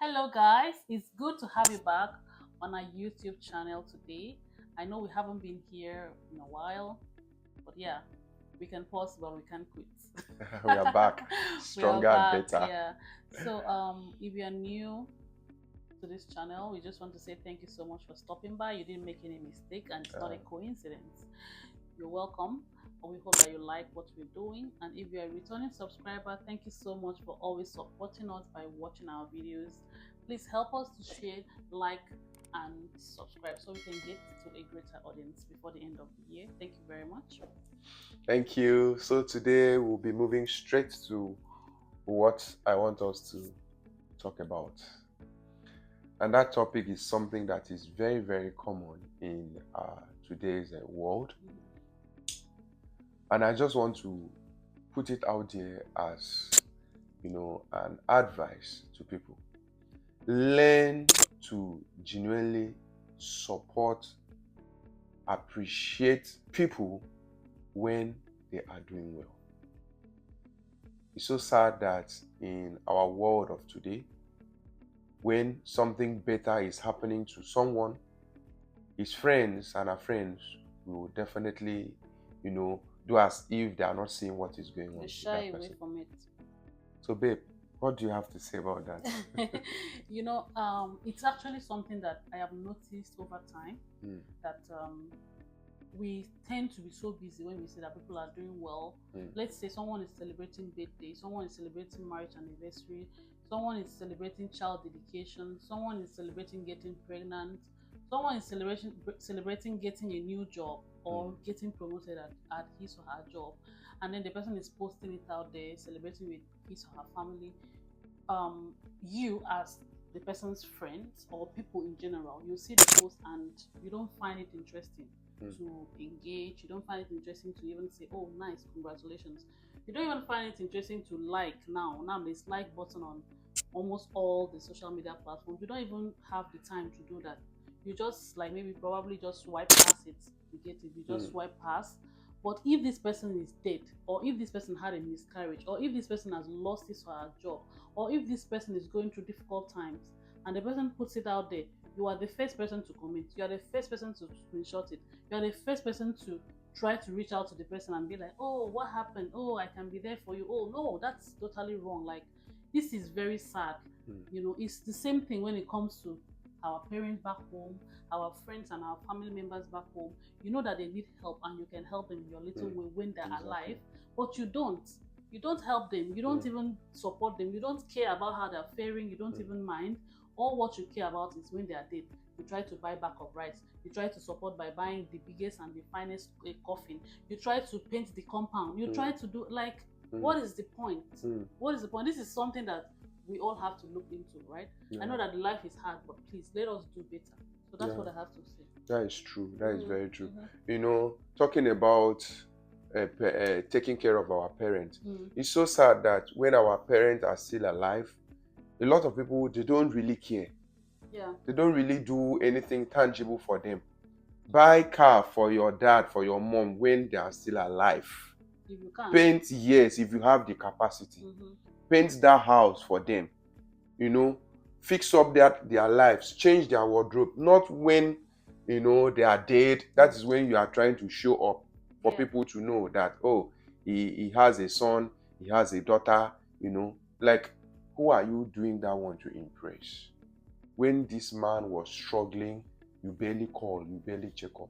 Hello, guys. It's good to have you back on our YouTube channel today. I know we haven't been here in a while, but yeah, we can pause, but we can't We are quit. back, We are stronger and back, better. yeah. So, if you're new to this channel, we just want to say thank you so much for stopping by. You didn't make any mistake, and it's not Uh, a coincidence. You're welcome. And we hope that you like what we're doing. And if you're a returning subscriber, thank you so much for always supporting us by watching our videos. Please help us to share, like, and subscribe so we can get to a greater audience before the end of the year. Thank you very much. Thank you. So today we'll be moving straight to what I want us to talk about. And that topic is something that is very, very common in today's world. And I just want to put it out there as, an advice to people. Learn to genuinely support, appreciate people when they are doing well. It's so sad that in our world of today, when something better is happening to someone, his friends and our friends will definitely, do as if they are not seeing what is going on We with that shy away person. from it. So, babe, what do you have to say about that? It's actually something that I have noticed over time Mm, that we tend to be so busy when we see that people are doing well. mm, Let's say someone is celebrating birthday, someone is celebrating marriage anniversary, someone is celebrating child dedication, someone is celebrating getting pregnant, someone is celebrating getting a new job or mm, getting promoted at his or her job, and then the person is posting it out there, celebrating with his or her family. You as the person's friends or people in general, you see the post and you don't find it interesting mm, to engage. You don't find it interesting to even say, "Oh, nice, congratulations." You don't even find it interesting to like now. Now there's like button on almost all the social media platforms. You don't even have the time to do that. You just like maybe probably just swipe past it. You get it. You just mm, swipe past. But if this person is dead, or if this person had a miscarriage, or if this person has lost his or her job, or if this person is going through difficult times, and the person puts it out there, you are the first person to comment. You are the first person to screenshot it. You are the first person to try to reach out to the person and be like, "Oh, what happened? Oh, I can be there for you." Oh no, that's totally wrong. Like, this is very sad. mm, It's the same thing when it comes to our parents back home, our friends and our family members back home. You know that they need help and you can help them in your little mm. way when they're Exactly. alive, but you don't help them, you don't Mm, even support them, you don't care about how they're faring, you don't mm, even mind. All what you care about is when they are dead. You try to buy back of rice, you try to support by buying the biggest and the finest coffin, you try to paint the compound, you try mm, to do like, mm, what is the point? mm. What is the point? This is something that we all have to look into, right? I Yeah, know that the life is hard, but please let us do better. So that's yeah, what I have to say. that is true. That is very true. Mm-hmm. Talking about taking care of our parents, Mm. it's so sad that when our parents are still alive, a lot of people they don't really care. Yeah. They don't really do anything tangible for them. Buy car for your dad, for your mom when they are still alive. If you can. Paint, yes, if you have the capacity. Mm-hmm. Paint that house for them. You know, fix up their lives, change their wardrobe. Not when they are dead. That is when you are trying to show up for Yeah. people to know that, oh, he has a son, he has a daughter. Like, who are you doing that one to impress? When this man was struggling, you barely call, you barely check up.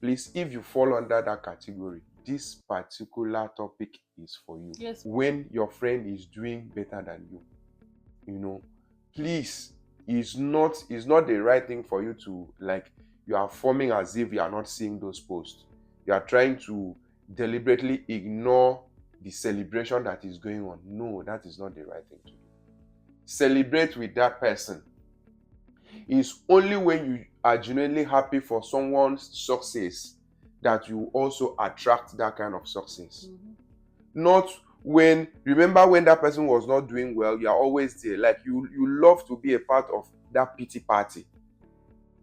Please, if you fall under that category, this particular topic is for you. Yes. When your friend is doing better than you know please, it's not the right thing for you to, like, you are forming as if you are not seeing those posts. You are trying to deliberately ignore the celebration that is going on. No, that is not the right thing to do. Celebrate with that person. It's only when you are genuinely happy for someone's success that you also attract that kind of success. Mm-hmm. Not when, remember when that person was not doing well, you are always there. Like, you love to be a part of that pity party.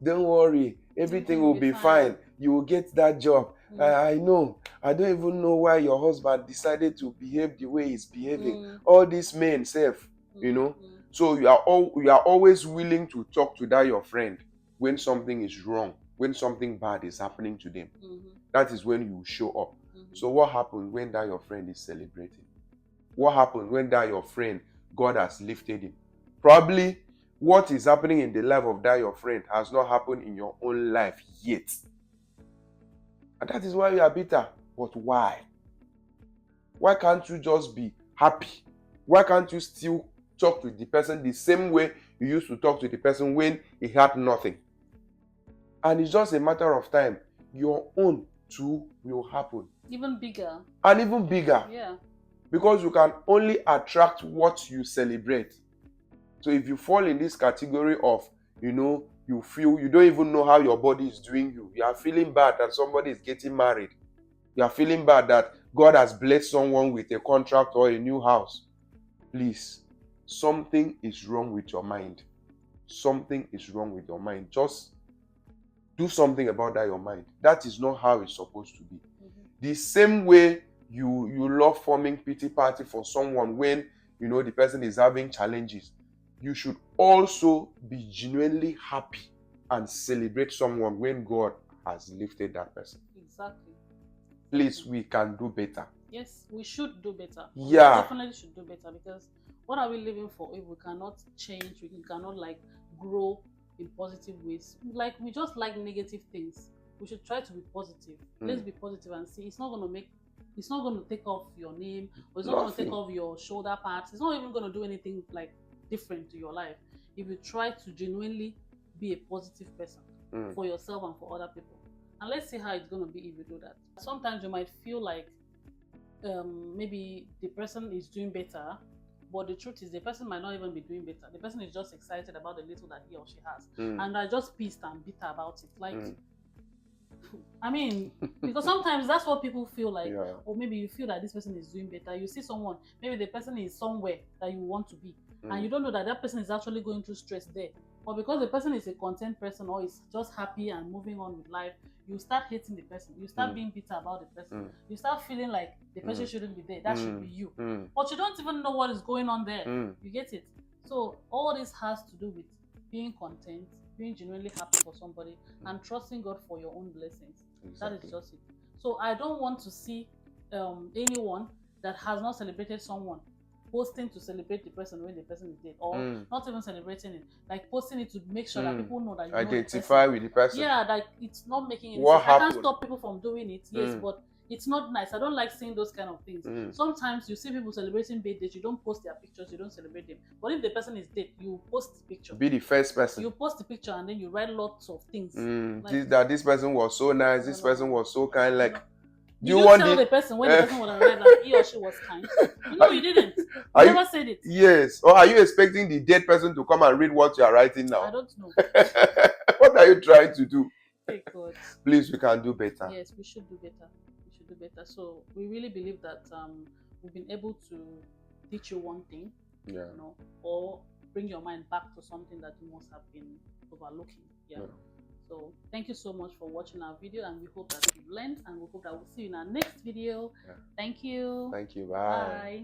Don't worry, everything will be fine. You will get that job. I know. I don't even know why your husband decided to behave the way he's behaving. All these men self, you know So you are always willing to talk to that your friend when something is wrong, when something bad is happening to them. That is when you show up. So what happens when that your friend is celebrating? What happens when that your friend, God has lifted him? Probably what is happening in the life of that your friend has not happened in your own life yet. And that is why you are bitter. But why? Why can't you just be happy? Why can't you still talk to the person the same way you used to talk to the person when he had nothing? And it's just a matter of time. Your own too will happen. Even bigger. And even bigger. Yeah. Because you can only attract what you celebrate. So if you fall in this category of, you feel, you don't even know how your body is doing you. You are feeling bad that somebody is getting married. You are feeling bad that God has blessed someone with a contract or a new house. Please, something is wrong with your mind. Something is wrong with your mind. Just do something about that, your mind. That is not how it's supposed to be. The same way you love forming pity party for someone when the person is having challenges, you should also be genuinely happy and celebrate someone when God has lifted that person. Exactly. Please, we can do better. Yes, we should do better. Yeah. We definitely should do better, because what are we living for if we cannot change, we cannot grow in positive ways? We just like negative things. We should try to be positive. Let's be positive and see. It's not going to take off your name, or it's not going to take off your shoulder parts. It's not even going to do anything different to your life if you try to genuinely be a positive person for yourself and for other people. And let's see how it's going to be if you do that. Sometimes you might feel like maybe the person is doing better, but the truth is the person might not even be doing better. The person is just excited about the little that he or she has, and are just pissed and bitter about it. I mean, because sometimes that's what people feel like. Yeah. Or maybe you feel that this person is doing better. You see someone, maybe the person is somewhere that you want to be, and you don't know that that person is actually going through stress there. But because the person is a content person or is just happy and moving on with life, you start hating the person. You start being bitter about the person. You start feeling like the person shouldn't be there. That should be you. But you don't even know what is going on there. You get it? So all this has to do with being content, being genuinely happy for somebody, and trusting God for your own blessings. Exactly. That is just it. So I don't want to see anyone that has not celebrated someone posting to celebrate the person when the person is dead, or not even celebrating it, posting it to make sure that people know that you identify know with the person. Yeah, it's not making any sense. I can't stop people from doing it, yes, but it's not nice. I don't like seeing those kind of things. Sometimes you see people celebrating birthdays, you don't post their pictures, you don't celebrate them. But if the person is dead, you post the picture. Be the first person. You post the picture and then you write lots of things. This person was so nice, this person was so kind. You tell the person when the person would have read that he or she was kind? No, you didn't. You never said it. Yes. Or are you expecting the dead person to come and read what you are writing now? I don't know. What are you trying to do? Thank God. Please, we can do better. Yes, we should do better. We should do better. So we really believe that we've been able to teach you one thing, or bring your mind back to something that you must have been overlooking. Yeah. So thank you so much for watching our video, and we hope that you've learned, and we hope that we'll see you in our next video. Thank you. Thank you. Bye.